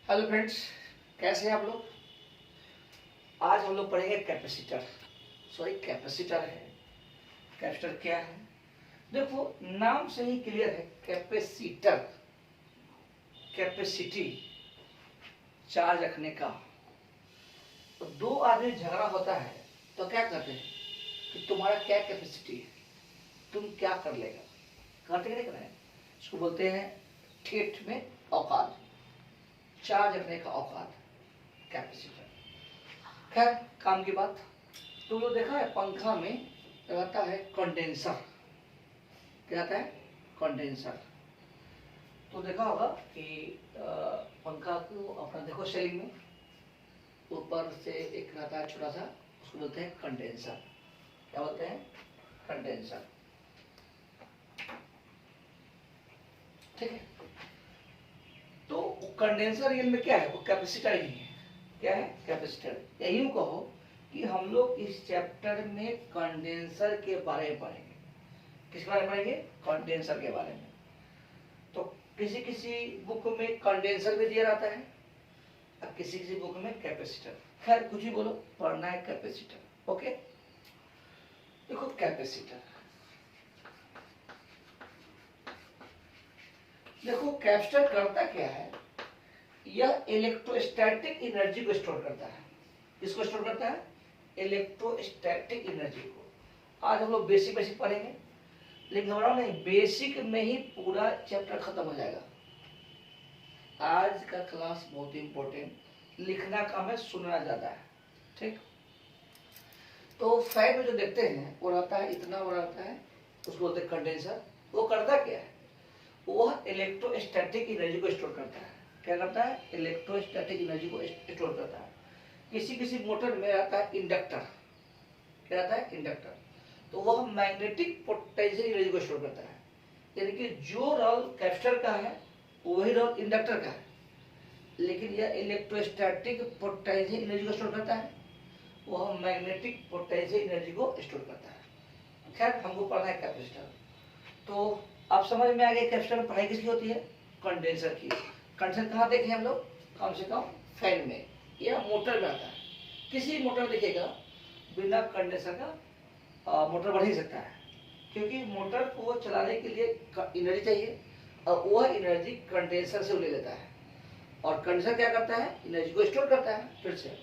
Hello friends, कैसे हैं आप लोग। आज हम लोग पढ़ेंगे कैपेसिटर। कैपेसिटर है। कैपेसिटर क्या है? देखो, नाम से ही क्लियर है। कैपेसिटर, कैपेसिटी, चार्ज रखने का। तो दो आदमी झगड़ा होता है तो क्या कहते हैं कि तुम्हारा क्या कैपेसिटी है, तुम क्या कर लेगा। कहते नहीं कर रहे हैं, इसको बोलते हैं ठेठ में औकात, चार्ज रखने का औकात, कैपेसिटर। खैर, काम की बात। तो जो देखा है पंखा में रहता है कंडेंसर। क्या आता है? कंडेंसर। तो देखा होगा कि पंखा को अपना देखो सेलिंग में ऊपर से एक रहता है छोटा सा, उसको बोलते हैं कंडेंसर। क्या बोलते हैं? कंडेंसर। ठीक है। तो कंडेंसर रियल में क्या है? वो कैपेसिटर ही है। क्या है? कैपेसिटर। या यूं कहो कि हम लोग इस चैप्टर में कंडेंसर के बारे में पढ़ेंगे। किसके बारे में पढ़ेंगे? कंडेंसर के बारे में। तो किसी किसी बुक में कंडेंसर भी दिया रहता है और किसी किसी बुक में कैपेसिटर। खैर, कुछ ही बोलो, पढ़ना है कैपेसिटर। ओके, देखो कैपेसिटर। देखो कैपेसिटर करता क्या है? यह इलेक्ट्रोस्टैटिक एनर्जी को स्टोर करता है। किसको स्टोर करता है? इलेक्ट्रोस्टैटिक एनर्जी को। आज हम लोग बेसिक बेसिक पढ़ेंगे, लेकिन घबराओ नहीं, बेसिक में ही पूरा चैप्टर खत्म हो जाएगा। आज का क्लास बहुत इंपॉर्टेंट। लिखना कम है, सुनना ज्यादा है। ठीक। तो फैन में जो देखते हैं वो रहता है, इतना बड़ा रहता है, उसको बोलते हैं कंडेंसर। वो करता क्या है? वह इलेक्ट्रोस्टैटिक एनर्जी को स्टोर करता है। क्या करता है? इलेक्ट्रोस्टैटिक एनर्जी को स्टोर करता है। किसी किसी मोटर में रहता है इंडक्टर। क्या रहता है? इंडक्टर। तो वह मैग्नेटिक पोटेंशियल एनर्जी को स्टोर करता है। यानी कि जो रोल कैपेसिटर का है वही रोल इंडक्टर का है, लेकिन यह इलेक्ट्रोस्टैटिक पोटेंशियल एनर्जी को स्टोर करता है, वह मैग्नेटिक पोटेंशियल एनर्जी को स्टोर करता है। खैर, हमको पढ़ना है कैपेसिटर। तो आप समझ में आ गए कैपेसिटर में पढ़ाई किसकी होती है? कंडेंसर की। कंडेंसर कहाँ देखे हम लोग? कम से कम फैन में या मोटर में आता है। किसी मोटर दिखेगा, बिना कंडेंसर का मोटर बढ़ ही सकता है, क्योंकि मोटर को चलाने के लिए एनर्जी चाहिए और वह एनर्जी कंडेंसर से ले लेता है। और कंडेंसर क्या करता है? एनर्जी को स्टोर करता है। फिर से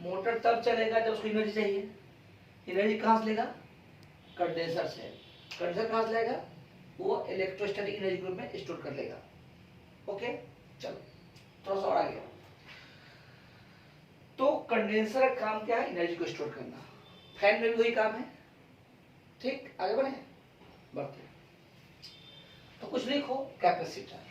मोटर तब चलेगा जब उसको एनर्जी चाहिए। एनर्जी कहाँ से लेगा? कंडेंसर से। कंडेंसर कहाँ से लेगा? वो इलेक्ट्रोस्टैटिक एनर्जी ग्रुप में स्टोर कर लेगा। ओके, चलो थोड़ा सा और आगे। तो कंडेंसर का काम क्या है? एनर्जी को स्टोर करना। फैन में भी वही काम है। ठीक, आगे बढ़े, बढ़ते। तो कुछ लिखो कैपेसिटर।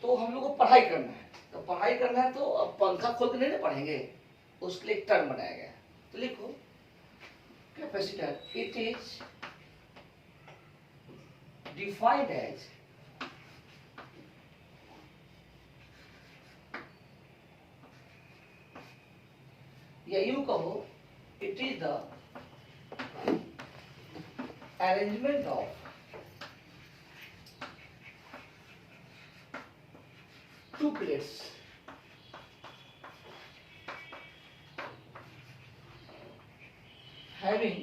तो हम लोग को पढ़ाई करना है, तो पढ़ाई करना है तो अब पंखा खोल के नहीं ना पढ़ेंगे, उसके लिए एक टर्म बनाया गया। तो लिखो capacitor, it is defined as या यूं कहो, it is the arrangement of two plates having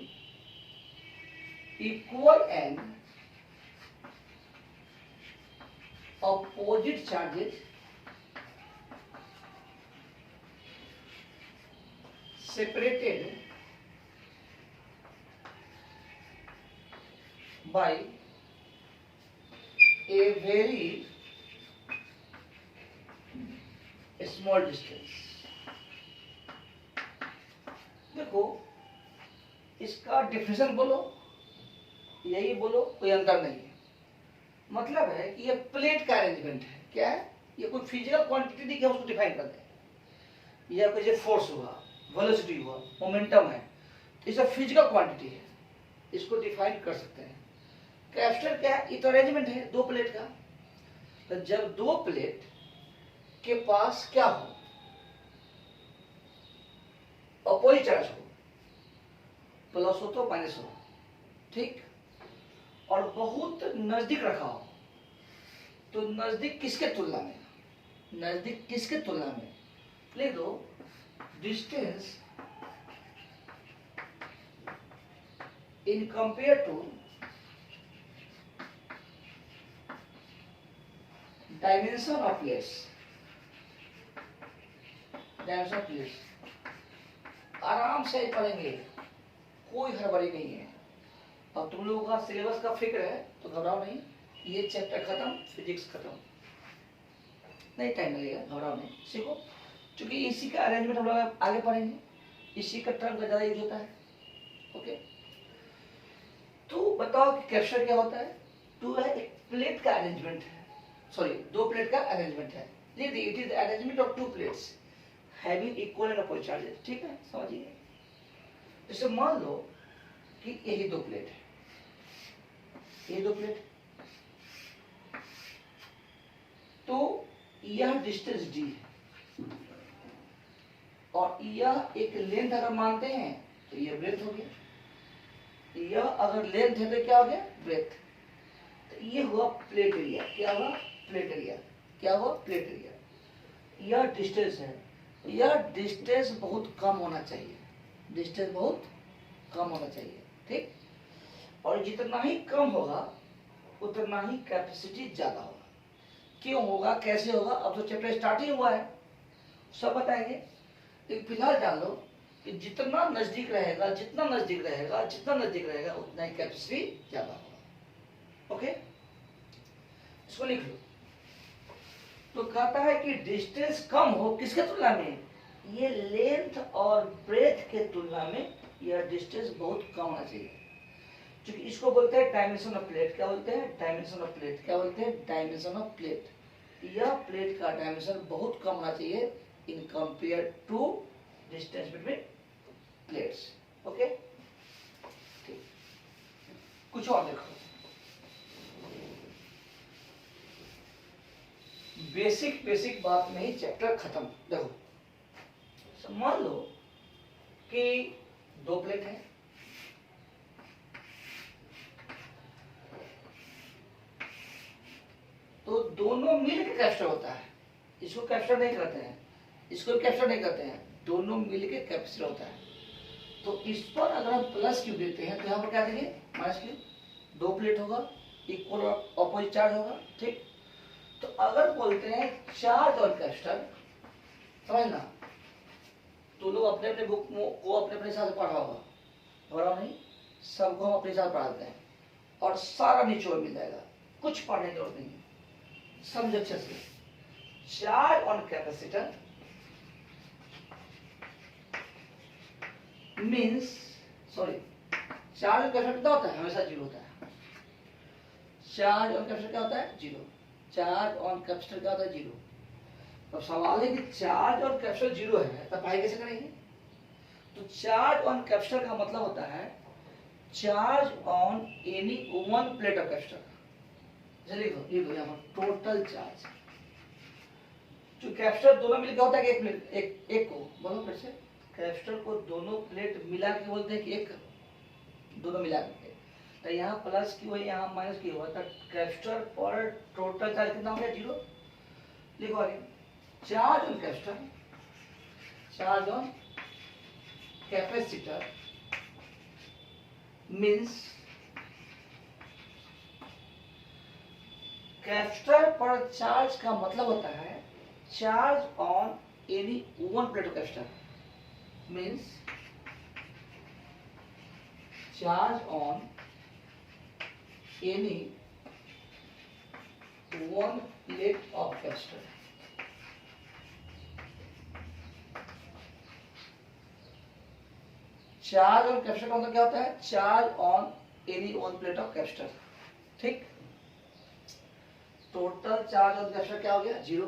equal and opposite charges separated by a very small distance. देखो, इसका डिफिनेशन बोलो, यही बोलो, कोई अंतर नहीं है। मतलब है कि ये प्लेट का अरेंजमेंट है। क्या है? ये कोई फिजिकल क्वांटिटी नहीं है, उसको डिफाइन करते हैं। या कोई फोर्स हुआ, वेलोसिटी हुआ, मोमेंटम है, ये सब फिजिकल क्वांटिटी है, इसको डिफाइन कर सकते हैं। कैपेसिटर क्या है? ये तो अरेंजमेंट है दो प्लेट का। तो जब दो प्लेट के पास क्या हो? अपोजिट चार्ज हो, प्लस हो तो माइनस हो। ठीक। और बहुत नजदीक रखा हो, तो नजदीक किसके तुलना में, नजदीक किसके तुलना में, लिख दो distance in compare to dimension of plates, dimension of plates. आराम से पढ़ेंगे, कोई हड़बड़ी नहीं है। अब तुम लोगों का सिलेबस का फिक्र है तो घबराओ नहीं, ये चैप्टर खत्म, फिजिक्स खत्म, नहीं टाइम लगेगा, घबराओ नहीं, सीखो। क्योंकि इसी का अरेंजमेंट हम लोग आगे पढ़ेंगे, इसी का टर्म का ज्यादा यूज होता है। ओके, तो बताओ कि कैप्चर क्या होता है। टू है एक प्लेट का अरेंजमेंट है, सॉरी दो प्लेट का अरेंजमेंट है। It is arrangement of to plates having equal and opposite charges. ठीक है, समझिए। जैसे मान लो कि यही दो प्लेट है, ये दो प्लेट, तो यह डिस्टेंस डी है और यह एक लेंथ अगर मानते हैं तो यह ब्रेथ हो गया, यह अगर लेंथ है तो क्या हो गया, ब्रेथ। तो ये हुआ प्लेट एरिया, क्या हुआ, प्लेट एरिया, क्या हुआ, प्लेट एरिया। यह डिस्टेंस है, यह डिस्टेंस बहुत कम होना चाहिए, डिस्टेंस बहुत कम होना चाहिए, ठीक। और जितना ही कम होगा उतना ही कैपेसिटी ज्यादा होगा। क्यों होगा, कैसे होगा, अब तो चैप्टर स्टार्ट ही हुआ है, सब बताएंगे। लेकिन फिलहाल जान लो कि जितना नजदीक रहेगा, जितना नजदीक रहेगा, जितना नजदीक रहेगा उतना ही कैपेसिटी ज्यादा होगा। ओके, इसको लिख लो। तो कहता है कि डिस्टेंस कम हो किसके तुलना में, ये लेंथ और ब्रेथ के तुलना में यह डिस्टेंस बहुत कम होना चाहिए। क्योंकि इसको बोलते हैं डायमेंशन ऑफ प्लेट, क्या बोलते हैं, डायमेंशन ऑफ प्लेट, क्या बोलते हैं, डायमेंशन ऑफ प्लेट। यह प्लेट का डायमेंशन बहुत कम होना चाहिए in compare to distance between plates. Okay, ठीक, कुछ और देखो। बेसिक बात में ही चैप्टर खत्म। देखो, मान लो कि दो प्लेट है, तो दोनों मिल के कैप्चर होता है। इसको कैप्चर नहीं करते हैं, इसको कैप्चर नहीं करते हैं, दोनों मिल के कैप्चर होता है। तो इस पर अगर हम प्लस क्यू देते हैं तो यहाँ पर क्या देंगे, माइनस क्यू। दो प्लेट होगा, इक्वल और ऑपोजिट चार्ज होगा, ठीक। तो अगर बोलते हैं चार्ज और कैप्चर, समझना, तो लोग अपने अपने बुक को अपने अपने हिसाब से पढ़ा होगा, पढ़ा नहीं, सबको हम अपने हिसाब से पढ़ाते हैं और सारा निचोड़ मिल जाएगा, कुछ पढ़ने की जरूरत नहीं है। समझ अच्छे से, charge on capacitor means, sorry, charge on capacitor क्या होता है, हमेशा जीरो होता है। चार्ज ऑन कैपेसिटर क्या होता है, जीरो। चार्ज ऑन कैपेसिटर क्या होता है, जीरो। तो सवाल है कि चार्ज ऑन कैपेसिटर जीरो है, तब पढ़ाई कैसे करेंगे। तो चार्ज ऑन कैपेसिटर का मतलब होता है charge on any one plate of capacitor. लिखो यहाँ पर टोटल चार्ज, जो कैपेसिटर दोनों मिलकर होता है कि एक प्लेट, एक को बोलो फिर से, कैपेसिटर को दोनों प्लेट मिला के बोलते हैं कि एक, दोनों मिला के। तो यहाँ प्लस क्यू है, यहाँ माइनस क्यू है, तो कैपेसिटर पर टोटल चार्ज कितना हो गया, जीरो। लिखो आगे, charge on capacitor, charge on capacitor means capacitor पर चार्ज का मतलब होता है charge on any one plate of capacitor means charge on any one plate of capacitor. Charge on capacitor का मतलब क्या होता है, charge on any one plate of capacitor, ठीक। टोटल चार्ज ऑन कैपेसिटर क्या हो गया, जीरो।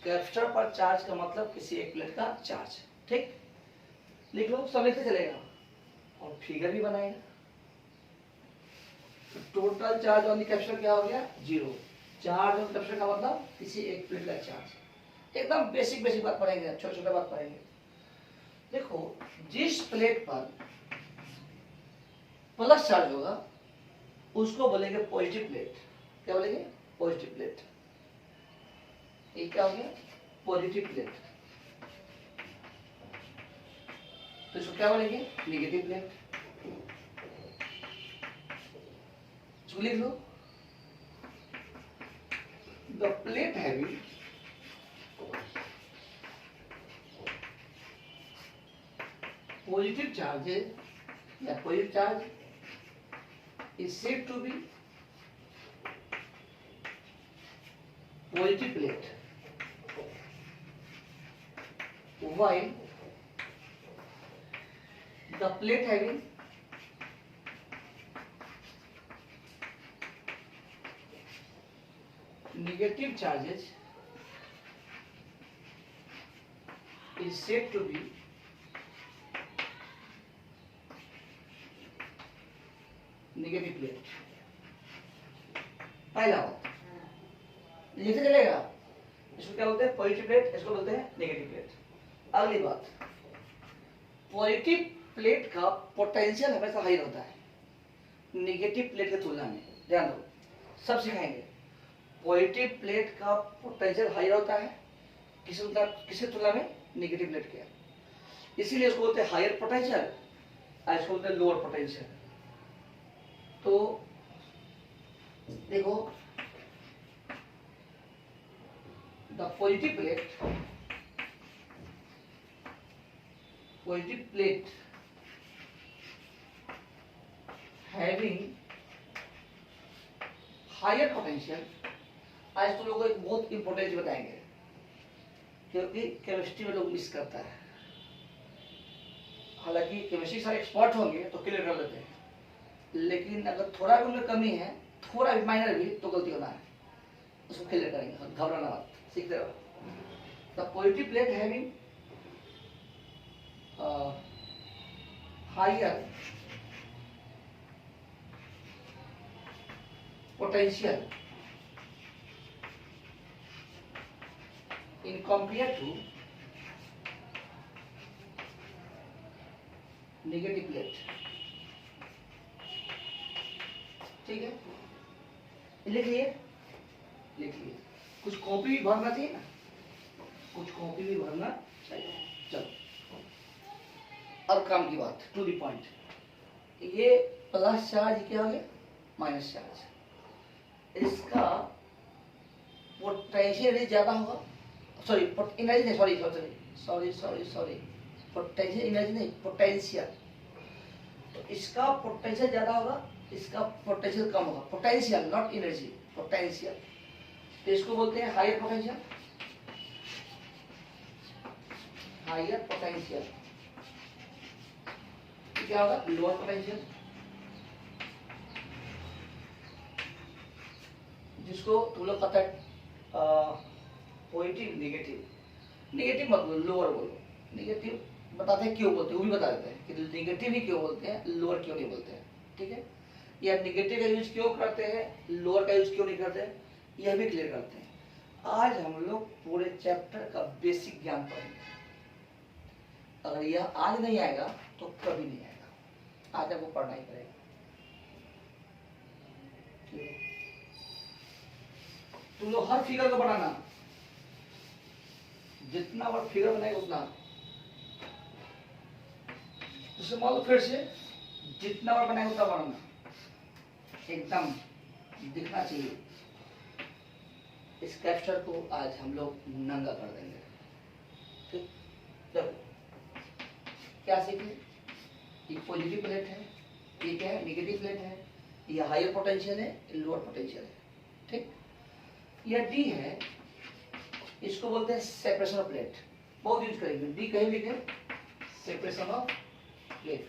कैपेसिटर पर चार्ज का मतलब किसी एक प्लेट का चार्ज, ठीक। लिख लो, सब लिखते चलेगा और फिगर भी बनाएगा। टोटल चार्ज ऑन कैपेसिटर क्या हो गया, जीरो। चार्ज ऑन कैपेसिटर का मतलब किसी एक प्लेट का चार्ज। एकदम बेसिक बात पढ़ेंगे, छोटा छोटा बात पढ़ेंगे। देखो, जिस प्लेट पर प्लस चार्ज होगा उसको बोलेंगे पॉजिटिव प्लेट। क्या बोलेंगे? Positive plate. ये क्या हो गया? Positive plate. तो इसको क्या बोलेंगे? Negative plate. इसको लिख लो, the plate having positive charges या positive charge is said to be positive plate, while the plate having negative charges is said to be negative plate. पहला बात लिखते चलेगा, इसको क्या बोलते हैं? पॉजिटिव प्लेट, इसको बोलते हैं नेगेटिव प्लेट। अगली बात, पॉजिटिव प्लेट का पोटेंशियल हमेशा हाई होता है नेगेटिव प्लेट की तुलना में। ध्यान दो, सब सिखाएंगे। पॉजिटिव प्लेट का पोटेंशियल हाई होता है किसकी तुलना में? नेगेटिव प्लेट के। इसीलिए इसको बोलते हैं हायर पोटेंशियल और इसको बोलते हैं लोअर पोटेंशियल। तो देखो, the positive plate having higher potential. आज तो लोगों को एक बहुत इंपॉर्टेंट बताएंगे, क्योंकि केमिस्ट्री में लोग मिस करता है। हालांकि केमिस्ट्री सारे एक्सपर्ट होंगे तो क्लियर कर लेते हैं, लेकिन अगर थोड़ा भी उनमें कमी है, थोड़ा भी माइनर भी, तो गलती होना है, उसको क्लियर करेंगे, घबराना मत, सीखते रहो। The positive plate having higher potential in compare to negative plate. ठीक है, लिख लिए। कुछ कॉपी भी भरना चाहिए ना, कुछ कॉपी भी भरना चाहिए। चलो, अब काम की बात, टू द पॉइंट। ये प्लस चार्ज क्या हो गया? Minus charge. इसका पोटेंशियल ज्यादा होगा, सॉरी एनर्जी नहीं, सॉरी पोटेंशियल एनर्जी नहीं, पोटेंशियल। तो इसका पोटेंशियल ज्यादा होगा, इसका पोटेंशियल कम होगा। Potential not energy, potential. तो इसको बोलते हैं हायर पोटेंशियल। हायर पोटेंशियल क्या होगा? Lower potential. जिसको तुम लोग पता है पॉजिटिव नेगेटिव मत बोलो, लोअर बोलो। नेगेटिव बताते हैं क्यों बोलते हैं, वो भी बता देते हैं कि नेगेटिव ही क्यों बोलते हैं, लोअर क्यों नहीं बोलते हैं। ठीक है, या नेगेटिव का यूज क्यों करते हैं, लोअर का यूज क्यों नहीं करते हैं, यह भी क्लियर करते हैं। आज हम लोग पूरे चैप्टर का बेसिक ज्ञान पढ़ेंगे। अगर यह आज नहीं आएगा तो कभी नहीं आएगा, आज आपको पढ़ना ही पड़ेगा। तुम लोग हर फिगर को बनाना, जितना बार फिगर बनाएगा उतना। तो मान लो फिर से जितना बार बनाएगा उतना बनाना, एकदम दिखना चाहिए। इस कैप्चर को आज हम लोग नंगा कर देंगे। ठीक, देखो क्या सीखे? ये पॉजिटिव प्लेट है, ये क्या है? नेगेटिव प्लेट है। ये हायर पोटेंशियल है, लोअर पोटेंशियल है। ठीक, यह डी है, इसको बोलते हैं सेपरेशन ऑफ प्लेट। बहुत यूज करेंगे, डी कहीं लिखे, सेपरेशन ऑफ प्लेट।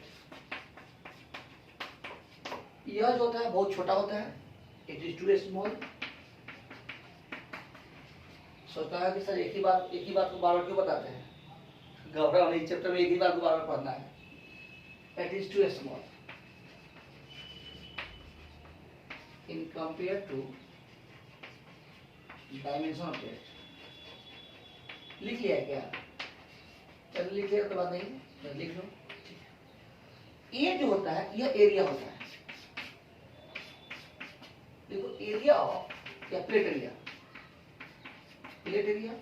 यह जो होता है बहुत छोटा होता है, इट इज टू स्मॉल। सोचता है कि सर एक ही बात को बार बार क्यों बताते हैं? घबराओ नहीं, चैप्टर में एक ही बात को बार बार पढ़ना है। It is too small in compare to dimension of plate. लिख लिया है क्या? चलो लिख लिया तो बात नहीं, तो लिख लो। ये जो होता है यह एरिया होता है, एरिया ऑफ या प्लेट एरिया, प्लेट एरिया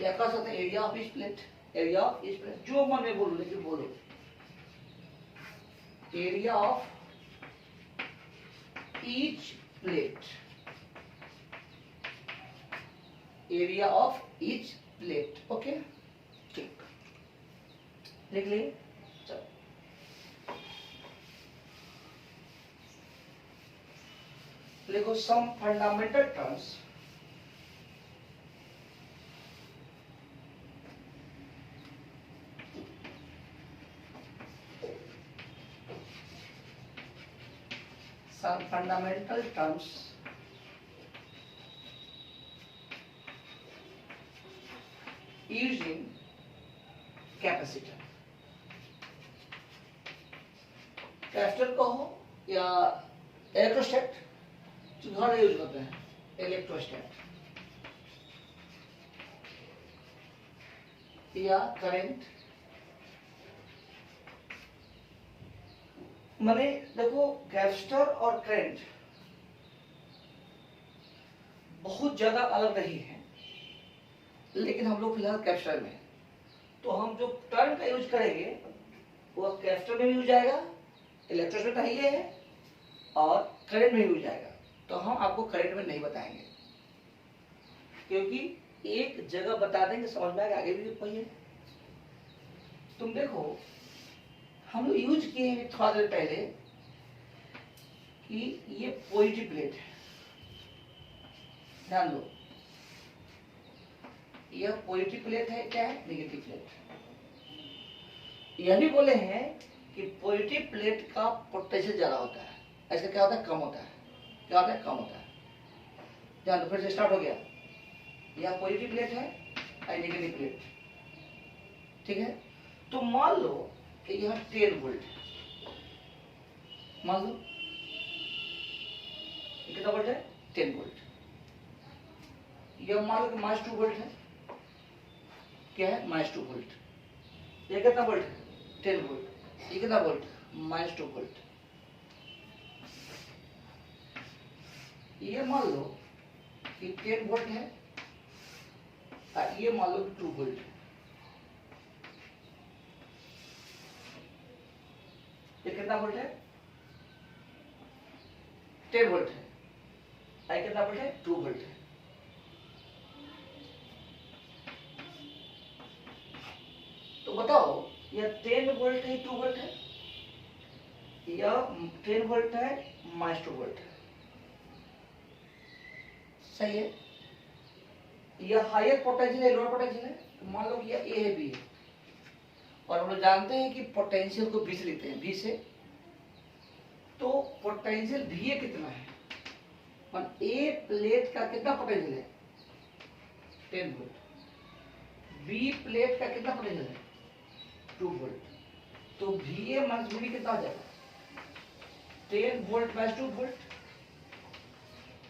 या कह सकते हैं area of each plate, area of each plate, जो मन में बोलो लेकिन बोलो area of each plate, area of each plate. Okay ठीक, लिख लिए। चलो लिखो some fundamental terms used in capacitor, capacitor कहो या इलेक्ट्रोस्टैट, जो घर यूज करते हैं इलेक्ट्रोस्टैट या करंट। माने देखो कैपेसिटर और करंट बहुत ज्यादा अलग नहीं है, लेकिन हम लोग फिलहाल कैपेसिटर में, तो हम जो टर्म का यूज करेंगे वो कैपेसिटर में भी यूज आएगा, इलेक्ट्रोस्टैट है ये है, और करंट में भी यूज आएगा। तो हम आपको करंट में नहीं बताएंगे, क्योंकि एक जगह बता देंगे समझ में आएगा, आगे भी पढ़िए। तुम देखो हम लोग यूज किए हैं थोड़ा देर पहले कि ये पॉजिटिव प्लेट है, ध्यान दो, यह पॉजिटिव प्लेट है, क्या है नेगेटिव प्लेट। यह भी बोले हैं कि पॉजिटिव प्लेट का पोटेंशियल ज्यादा होता है, ऐसा क्या होता है कम होता है, क्या होता है कम होता है। ध्यान दो, फिर से स्टार्ट हो गया, यह पॉजिटिव प्लेट है और नेगेटिव प्लेट, ठीक है। तो मान लो कि यह 10 वोल्ट है, मान लो कितना वोल्ट है 10 वोल्ट, यह मान लो कि -2 वोल्ट है, क्या है -2 वोल्ट, ये कितना वोल्ट है 10 वोल्ट, ये कितना वोल्ट -2 वोल्ट। ये मान लो कि 10 वोल्ट है और ये मान लो कि 2 वोल्ट है, ये कितना वोल्ट है 10 वोल्ट है, और कितना वोल्ट है 2 वोल्ट है। तो बताओ यह 10 वोल्ट है 2 वोल्ट है, यह 10 वोल्ट है -2 वोल्ट है, सही है। यह हायर पोटेंशियल है लोअर पोटेंशियल है, तो मान लो यह ए है बी है, और हम लोग जानते हैं कि पोटेंशियल को बी से लिखते हैं, बी से, तो पोटेंशियल भी ए कितना है, और ए प्लेट का कितना पोटेंशियल है 10 वोल्ट, बी प्लेट का कितना पोटेंशियल है 2 वोल्ट, तो वी ए माइनस वी कितना हो जाएगा 10 volt minus 2 volt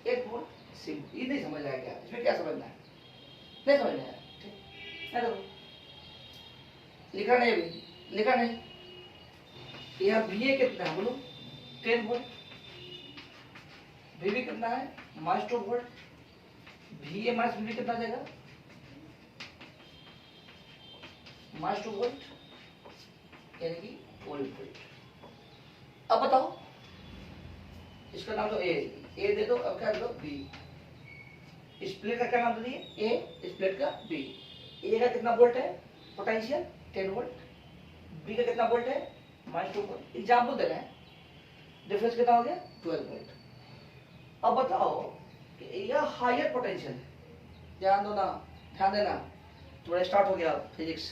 8 volt. Simple, ये नहीं समझ आया क्या, इसमें क्या समझना है, नहीं समझ में आया, ठीक है। देखो लिखा नहीं, अभी लिखा नहीं, यह वी ए कितना है बोलो 10 वोल्ट, वी बी कितना है -2 volt, V A minus V B कितना जाएगा -2 वोल्ट, यानी कि 12 वोल्ट। अब बताओ इसका नाम तो ए दे दो, अब क्या दे दो बी, इस प्लेट का क्या नाम दे दिए ए, इस प्लेट का बी। ए का कितना वोल्ट है पोटेंशियल 10 वोल्ट, बी का कितना वोल्ट है -2 वोल्ट। एग्जाम्पल दे रहे हैं, डिफरेंस कितना हो गया 12 वोल्ट। अब बताओ कि यह हायर पोटेंशियल है, ध्यान दो ना, ध्यान देना, थोड़ा स्टार्ट हो गया फिजिक्स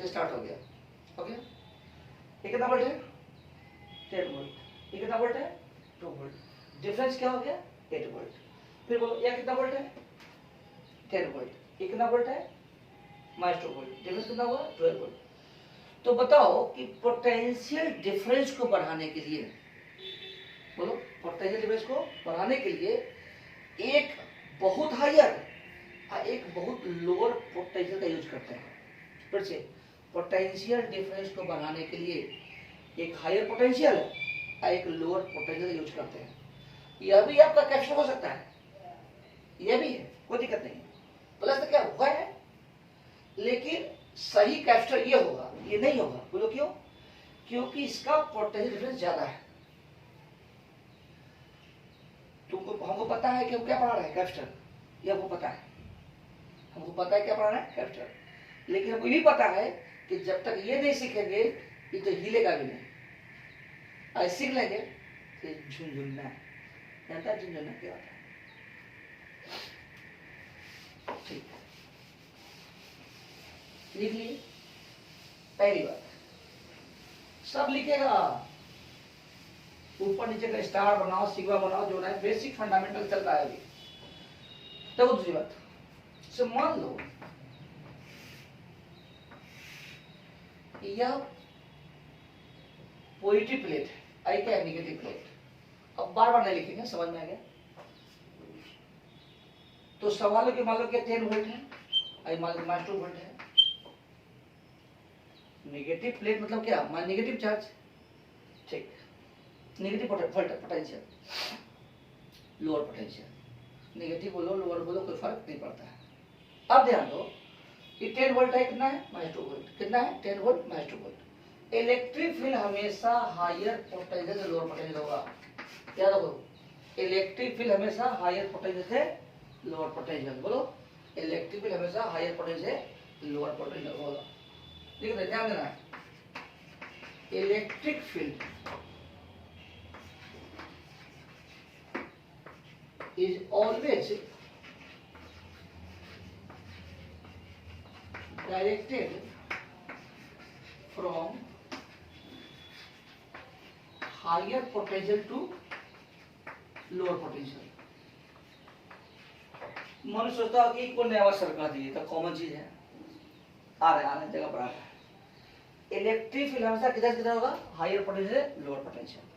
स्टार्ट हो गया, ओके। ये कितना वोल्ट है 10 वोल्ट, ये कितना वोल्ट है 2 वोल्ट, डिफरेंस क्या हो गया 8 वोल्ट। फिर बोलो यह कितना वोल्ट है 10 वोल्ट, ये कितना वोल्ट है -2 वोल्ट, डिफरेंस कितना हुआ 12 वोल्ट। तो बताओ कि पोटेंशियल डिफरेंस को बढ़ाने के लिए, बोलो पोटेंशियल डिफरेंस को बढ़ाने के लिए एक बहुत हायर और एक बहुत लोअर पोटेंशियल का यूज करते हैं। फिर से पोटेंशियल डिफरेंस को बढ़ाने के लिए एक हायर पोटेंशियल और एक लोअर पोटेंशियल यूज करते हैं। यह भी आपका कैप्स्टर हो सकता है, यह भी है, कोई दिक्कत नहीं। प्लस तो क्या हुआ है, लेकिन सही कैप्स्टर ये होगा, ये नहीं होगा। बोलो क्यों? क्योंकि इसका पोटेंशियल डिफरेंस ज्यादा है। तुमको हमको पता है कि हम क्या पढ़ा रहे हैं, कैप्स्टर, ये हमको पता है, हमको पता है क्या पढ़ा रहे हैं, कैप्स्टर। लेकिन हमको ये पता है कि जब तक ये नहीं सीखेंगे ये तो हिलेगा भी नहीं। आज सीख लेंगे तो झुनझुनना है, जानता है झुनझुनना क्या होता है? ठीक, लिख लिए। पहली बात सब लिखेगा, ऊपर नीचे का स्टार बनाओ, सिग्मा बनाओ, जो है बेसिक फंडामेंटल चलता है अभी। देखो दूसरी बात, से मान लो यह पॉजिटिव प्लेट है, आई क्या है नेगेटिव प्लेट। अब बार बार नहीं लिखेंगे, समझ में आ गया? तो सवाल के मान लो कि 10 वोल्ट है, आई मान लो -2 वोल्ट है। नेगेटिव प्लेट मतलब क्या, मान नेगेटिव चार्ज, ठीक, negative potential, lower potential. Negative बोलो लोअर बोलो कोई फर्क नहीं पड़ता है। अब ध्यान दो, ये 10 वोल्ट है, कितना है, -2 वोल्ट, कितना है, 10 वोल्ट -2 वोल्ट। इलेक्ट्रिक फील्ड हमेशा हायर पोटेंशियल से लोअर पोटेंशियल होगा, याद रखो। इलेक्ट्रिक फील्ड हमेशा हायर पोटेंशियल से लोअर पोटेंशियल, बोलो इलेक्ट्रिक फील्ड हमेशा हायर पोटेंशियल से लोअर पोटेंशियल होगा। ठीक है, ध्यान देना है, electric field is always directed from higher potential to lower potential। मन सोचता है कि कोई नया सरकार दी तो कॉमन चीज है, आ रहा है जगह पर आ रहा है। इलेक्ट्रिक फील्ड हमेशा किधर किधर होगा, हायर पोटेंशियल से लोअर पोटेंशियल।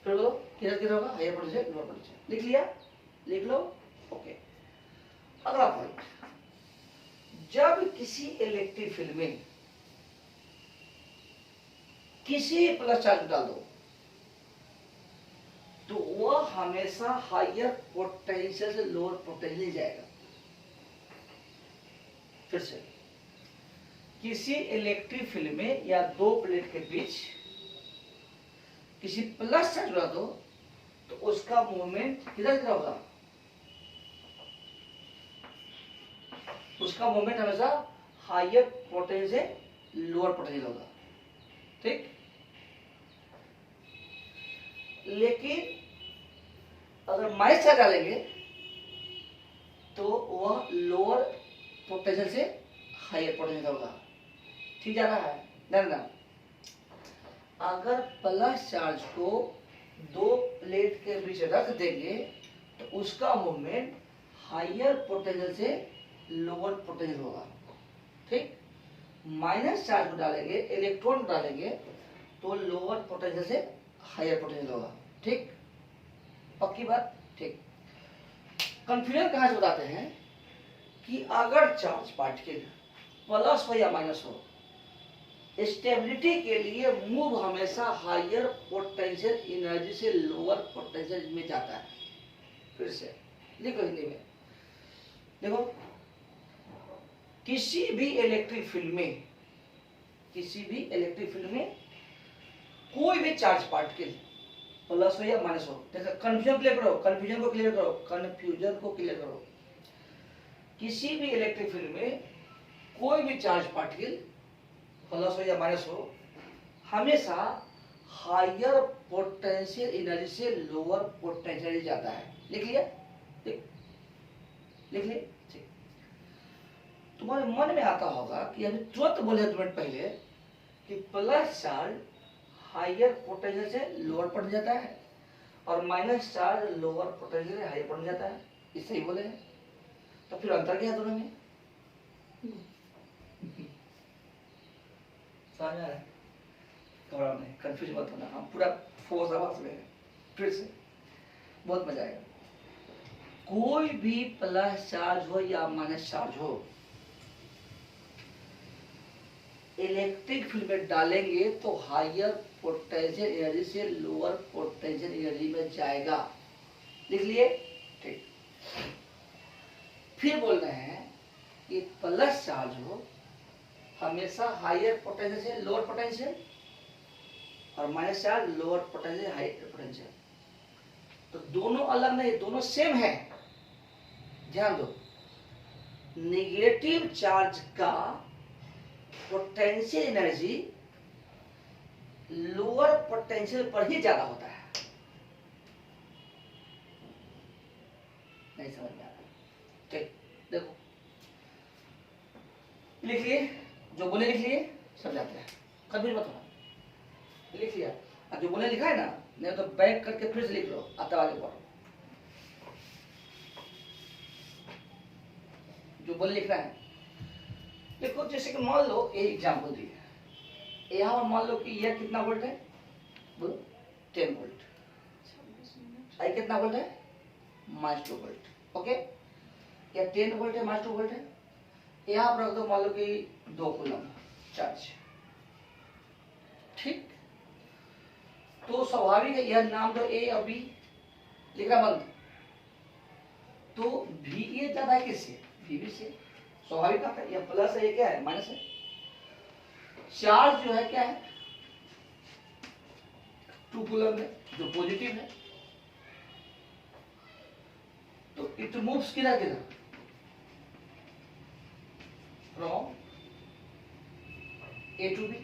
फिर बोलो किधर किधर होगा, हायर पोटेंशियल लोअर पोटेंशियल। लिख लिया, लिख लो, ओके। अगला पॉइंट, जब किसी इलेक्ट्रिक फील्ड में किसी प्लस चार्ज डाल दो तो वह हमेशा हायर पोटेंशियल से लोअर पोटेंशियल जाएगा। फिर से, किसी इलेक्ट्रिक फील्ड में या दो प्लेट के बीच किसी प्लस चार्ज डाल दो तो उसका मूवमेंट किधर किधर होगा, उसका मूवमेंट हमेशा हायर पोटेंशियल से लोअर पोटेंशियल होगा, ठीक। लेकिन अगर माइनस चार्ज डालेंगे तो वह लोअर पोटेंशियल से हायर पोटेंशियल होगा, ठीक जा रहा है, ध्यान। अगर प्लस चार्ज को दो प्लेट के बीच रख देंगे तो उसका मूवमेंट हायर पोटेंशियल से लोअर पोटेंशियल होगा, ठीक। माइनस चार्ज को डालेंगे, इलेक्ट्रॉन को डालेंगे तो लोअर पोटेंशियल से हायर पोटेंशियल होगा, ठीक। पक्की बात, ठीक। कंफ्यूजन कहां से बताते हैं कि अगर चार्ज पार्टिकल प्लस हो या माइनस हो, स्टेबिलिटी के लिए मूव हमेशा हायर पोटेंशियल एनर्जी से लोअर पोटेंशियल में जाता है। फिर से लिखो हिंदी में, देखो किसी भी इलेक्ट्रिक फील्ड में, किसी भी इलेक्ट्रिक फील्ड में कोई भी चार्ज पार्टिकल प्लस हो या माइनस हो, देखो कंफ्यूजन क्लियर करो, कंफ्यूजन को क्लियर करो, कंफ्यूजन को क्लियर करो। किसी भी इलेक्ट्रिक फील्ड में कोई भी चार्ज पार्टिकल प्लस हो या माइनस हो, हमेशा हायर पोटेंशियल एनर्जी से लोअर पोटेंशियल जाता है। लिख लिया, लिख लिए, ठीक। तुम्हारे मन में आता होगा कि अभी तुरंत बोले 2 मिनट पहले कि प्लस चार्ज हायर पोटेंशियल से लोअर पोटेंशियल जाता है और माइनस चार्ज लोअर पोटेंशियल से हायर पोटेंशियल जाता है, इससे ही बोले हैं। तो फिर अंतर क्या है दोनों में? समझ आ रहा है? घबराओ नहीं, कंफ्यूज मत होना, हम पूरा फोर्स आवाज में है। फिर से बहुत मजा आएगा। कोई भी प्लस चार्ज हो या माइनस चार्ज हो, इलेक्ट्रिक फील्ड में डालेंगे तो हायर पोटेंशियल एनर्जी से लोअर पोटेंशियल एनर्जी में जाएगा। लिख लिए, ठीक। फिर बोल रहे हैं कि प्लस चार्ज हो हमेशा हायर पोटेंशियल से लोअर पोटेंशियल, और minus charge lower potential higher potential. तो दोनों अलग नहीं, दोनों सेम है। ध्यान दो, नेगेटिव चार्ज का पोटेंशियल एनर्जी लोअर पोटेंशियल पर ही ज्यादा होता है। नहीं समझ में आ रहा? ठीक, देखो लिख लिए, जो बोले लिख लिए, सब जाते हैं, कभी मत होना। लिख लिया, अब जो बोले लिखा है ना, नहीं तो बैक करके फिर से लिख लो, आता आगे पढ़ो। जो बोले लिखना है, देखो जैसे कि मान लो ये एग्जाम्पल दिए, यहाँ मान लो कि यह कितना वोल्ट है, बोलो 10 वोल्ट। आई कितना वोल्ट है, -2 वोल्ट। ओके, या 10 वोल्ट है, -2 वोल्ट है। यहाँ पर रख दो, मान लो कि 2 कूलम चार्ज, ठीक। तो स्वाभाविक है यह नाम दो ए और बी, लिखना बंद। तो भी ए ज्यादा है किससे, भी से, स्वाभाविक बात है। यह प्लस है, ये क्या है, माइनस है। चार्ज जो है क्या है, 2 कूलम है, जो पॉजिटिव है। तो इट मूव्स किधर किधर, फ्रॉम ए टू बी।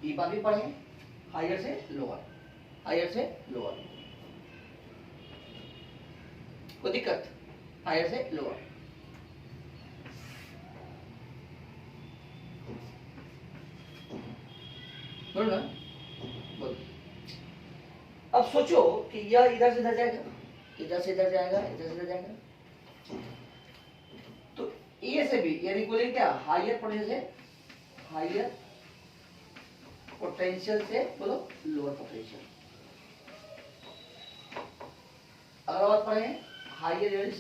ई बात भी पढ़े, हायर से लोअर, हायर से लोअर, कोई दिक्कत, हायर से लोअर। बोलो ना, बोलो। अब सोचो कि यह इधर से इधर जाएगा, इधर से इधर जाएगा, इधर से इधर जाएगा। तो ए से बी, यानी बोले क्या, हायर पोटेंशियल से, हायर पोटेंशियल से बोलो लोअर पोटेंशियल। अगर बात पढ़े हायर एनर्जी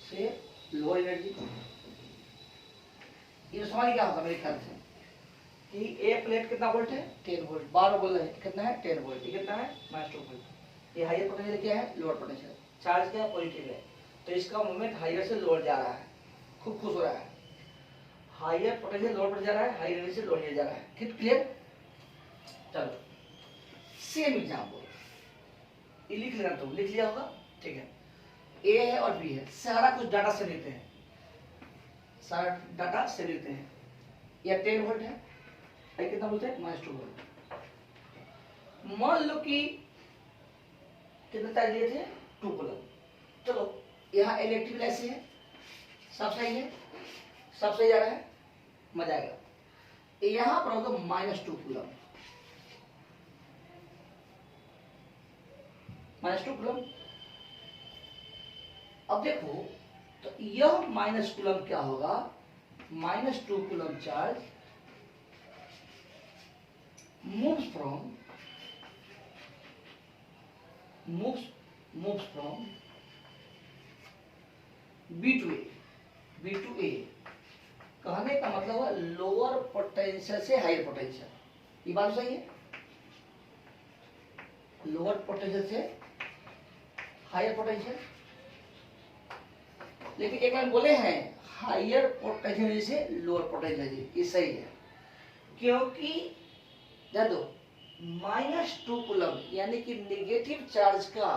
से लोअर एनर्जी, ये समझ क्या होगा मेरे ख्याल से कि ए प्लेट कितना वोल्ट है, 10 वोल्ट। बार बोल रहे हैं कितना है, 10 वोल्ट। ये कितना है, -2 वोल्ट। ये हायर पोटेंशियल क्या है, लोअर पोटेंशियल। चार्ज क्या है, पॉजिटिव है। तो इसका मूवमेंट हायर से लोअर जा रहा है, खूब खुश हो रहा है। हायर पोटेंशियल लोअर पर जा रहा है, हायर एनर्जी से लोअर जा रहा है। ठीक, क्लियर। चलो सेम एग्जाम्पल, ये लिख लेना, तुम लिख लिया होगा, ठीक है। ए है और बी है, सारा कुछ डाटा से लेते हैं, सारा डाटा से लेते हैं। यह 10 वोल्ट है, ये कितना बोलते हैं, -2 वोल्ट। मान लो कि कितना चार्ज लिए थे, 2 कूलम। चलो यहाँ इलेक्ट्रिक ऐसे है, सब सही है, सब सही जा रहा है, मजा आएगा। यहाँ पर होगा -2 कूलम, -2 कूलम। अब देखो तो यह माइनस कूलम क्या होगा, -2 coulomb charge moves from B to A, B to A। कहने का मतलब है लोअर पोटेंशियल से हायर पोटेंशियल। ये बात सही है, लोअर पोटेंशियल से हायर पोटेंशियल। लेकिन एक बार बोले हैं हायर पोटेंशियल से लोअर पोटेंशियल, ये सही है। क्योंकि ध्यान दो, -2 कूलम यानी कि नेगेटिव चार्ज का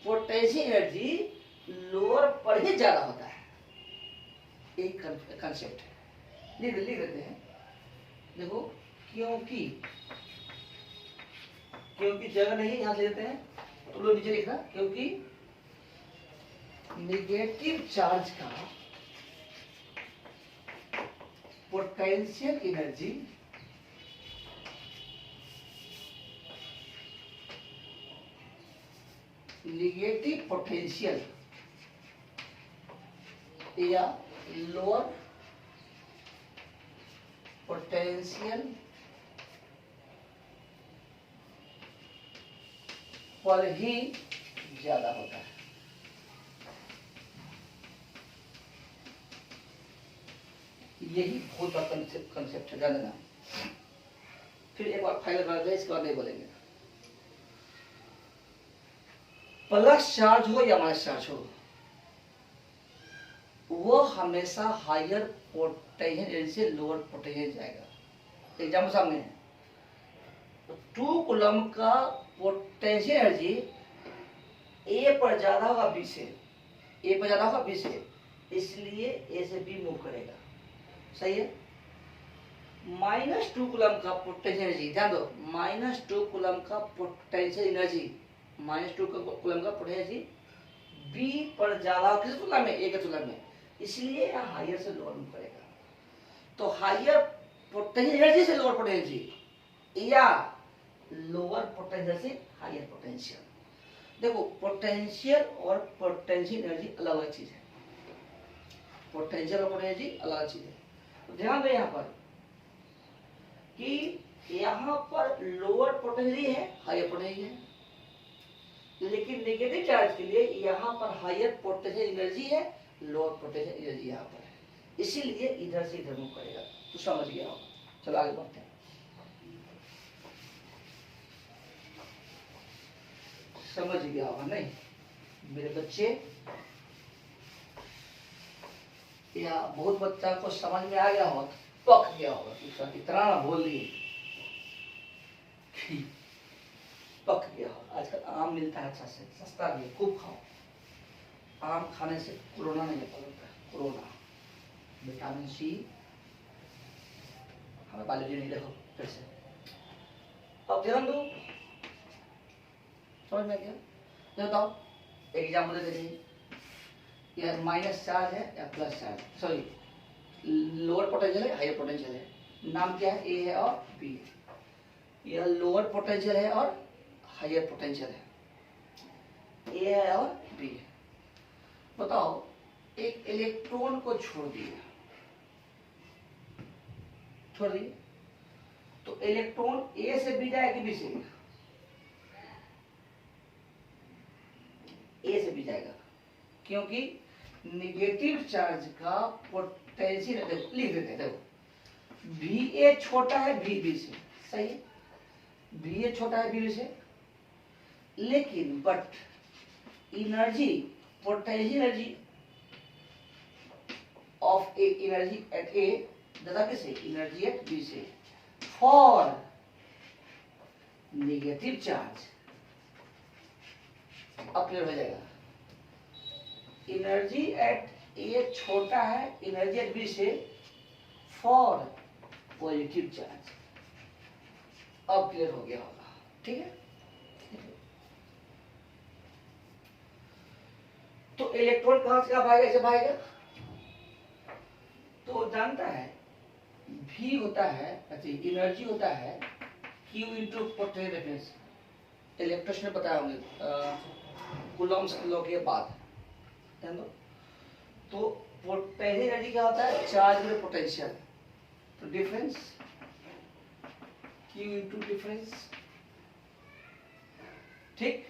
पोटेंशियल एनर्जी लोअर पर ही ज्यादा होता है। एक कंसेप्ट है, लिख देते हैं। देखो क्योंकि जगह नहीं, यहां से लेते हैं तो लोग नीचे लिखना, क्योंकि नेगेटिव चार्ज का पोटेंशियल एनर्जी नेगेटिव पोटेंशियल या लोअर पोटेंशियल पर ही ज्यादा होता है। यही बहुत बड़ा कंसेप्ट है, जान लेना। फिर एक बार फाइनल कर दे, इसके बाद नहीं बोलेंगे। प्लस चार्ज हो या माइनस चार्ज हो, वो हमेशा हायर पोटेंशियल एनर्जी से लोअर पोटेंशियल जाएगा। एग्जाम्पल सामने है, 2 कूलम का पोटेंशियल एनर्जी ए पर ज्यादा होगा बी से, ए पर ज्यादा होगा बी से, इसलिए ए से बी मूव करेगा, सही है। -2 कूलम का पोटेंशियल एनर्जी, ध्यान दो, -2 कूलम का पोटेंशियल एनर्जी, -2 कूलम का पोटेंशियल एनर्जी बी पर ज्यादा होगा, किस तुलना में, ए के तुलना में, इसलिए यहाँ हायर से लोअर मूव करेगा। तो हायर पोटेंशियल एनर्जी से लोअर पोटेंशियल या लोअर पोटेंशियल से हायर पोटेंशियल। देखो पोटेंशियल और पोटेंशियल एनर्जी अलग अलग चीज है, पोटेंशियल और पोटेंशियल एनर्जी अलग चीज है। तो ध्यान दो यहाँ पर कि यहाँ पर लोअर पोटेंशियल है, हायर पोटेंशियल है, लेकिन नेगेटिव चार्ज के लिए यहाँ पर हायर पोटेंशियल एनर्जी है, लोअर पोटेंशियल एनर्जी यहाँ पर है, इसीलिए इधर से इधर मूव करेगा। तो समझ गया होगा। चलो आगे बढ़ते हैं। समझ गया होगा नहीं मेरे बच्चे, या बहुत बच्चा को समझ में आ गया होगा, पक गया होगा कि सर इतना ना बोल दिए, पक गया होगा। आजकल आम मिलता है अच्छा से, सस्ता भी है, खूब खाओ। आम खाने से कोरोना नहीं होता, कोरोना, विटामिन सी, हमें बायोलॉजी नहीं देखो फिर से। अब ध्यान दो, समझ में गया? ये बताओ एग्जाम्पल दे दीजिए, यह माइनस चार्ज है या plus charge, sorry lower potential है, हायर पोटेंशियल है, नाम क्या है, ए है और बी है। यह लोअर पोटेंशियल है और हायर पोटेंशियल है, ए है और बी है। बताओ एक इलेक्ट्रॉन को छोड़ दिए, तो इलेक्ट्रॉन ए से बी जाएगा कि बी से? ए से बी जाएगा, क्योंकि नेगेटिव चार्ज का पोटेंशियल, देखो लिख देते हैं, देखो भी ए छोटा है भी बी से, सही है, भी ए छोटा है बी से, लेकिन but energy, potential energy of A, energy at A ज्यादा किससे, एनर्जी एट बी से, फॉर नेगेटिव चार्ज। अब क्लियर हो जाएगा, एनर्जी एट ए छोटा है एनर्जी एट बी से, फॉर पॉजिटिव चार्ज। अब क्लियर हो गया होगा, ठीक है। तो इलेक्ट्रॉन कहां से कहां भागेगा, ऐसे भागेगा, तो जानता है भी होता है, अच्छा एनर्जी होता है Q into potential difference, electrician ने बताया होंगे कूलम्स लॉ के बाद, ध्यान दो। तो पोटेंशियल एनर्जी क्या होता है, चार्ज में पोटेंशियल, तो डिफरेंस Q इंटू डिफरेंस, ठीक,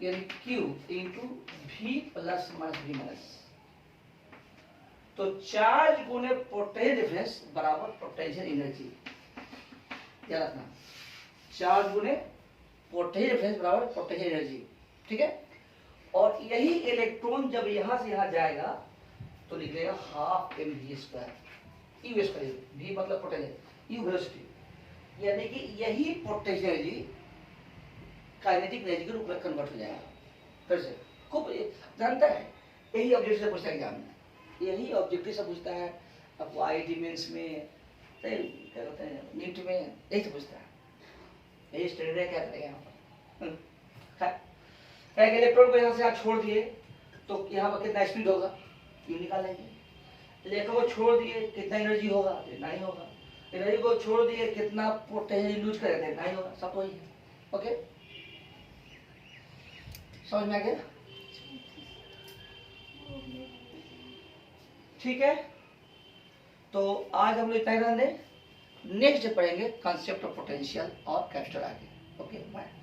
यानी Q into V plus minus V minus. तो चार्ज गुने पोटेंशियल डिफरेंस बराबर पोटेंशियल एनर्जी, याद रखना, चार्ज गुने पोटेंशियल डिफरेंस बराबर पोटेंशियल एनर्जी, ठीक है। और यही इलेक्ट्रॉन जब यहां से यहां जाएगा तो निकलेगा half mv², you square, v मतलब पोटेंशियल, यू वेलोसिटी, यानी कि यही पोटेंशियल एनर्जी काइनेटिक एनर्जी के रूप में कन्वर्ट हो जाएगा। फिर से खूब जानता है, यही ऑब्जेक्टिव से पूछता है एग्जाम में, यही ऑब्जेक्टिव से पूछता है आपको, आईआईटी मेंस में, क्या कहते हैं नीट में, यही से पूछता है, यही स्टैंडर्ड है। क्या करेगा यहाँ पर, इलेक्ट्रॉन को यहाँ से आप छोड़ दिए तो यहाँ पर कितना स्पीड होगा, ये निकालेंगे। इलेक्ट्रॉन को छोड़ दिए कितना एनर्जी होगा, इतना ही होगा। एनर्जी को छोड़ दिए कितना पोटेंशियल यूज करेगा, इतना ही होगा, सब वही है। ओके, समझ में आ गया? ठीक है, तो आज हम लोग इतना ही रहने, नेक्स्ट पढ़ेंगे कॉन्सेप्ट ऑफ पोटेंशियल और कैपिटल आगे। Okay bye.